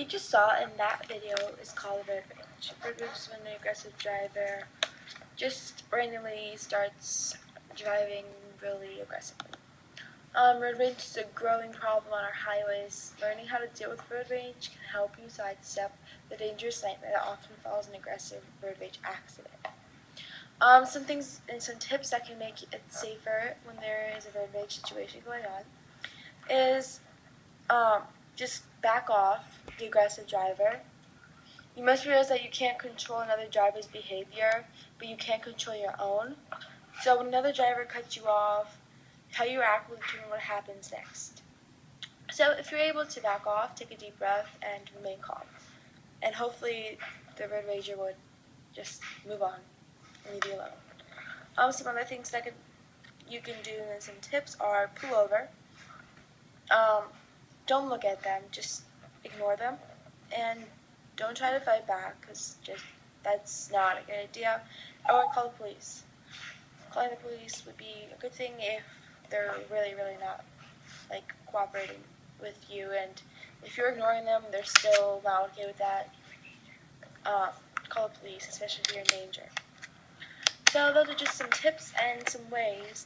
you just saw in that video is called road rage. Road rage is when an aggressive driver just randomly starts driving really aggressively. Road rage is a growing problem on our highways. Learning how to deal with road rage can help you sidestep the dangerous nightmare that often follows an aggressive road rage accident. Some things and some tips that can make it safer when there is a road rage situation going on is just back off the aggressive driver. You must realize that you can't control another driver's behavior, but you can control your own. So when another driver cuts you off, how you act will determine what happens next. So if you're able to back off, take a deep breath, and remain calm. And hopefully the road rager would just move on and leave you alone. Some other things that you can do and some tips are pull over. Don't look at them, just ignore them. And don't try to fight back, because that's not a good idea. Or call the police. Calling the police would be a good thing if they're really, really not cooperating with you, and if you're ignoring them, they're still not okay with that. Call the police, especially if you're in danger. So those are just some tips and some ways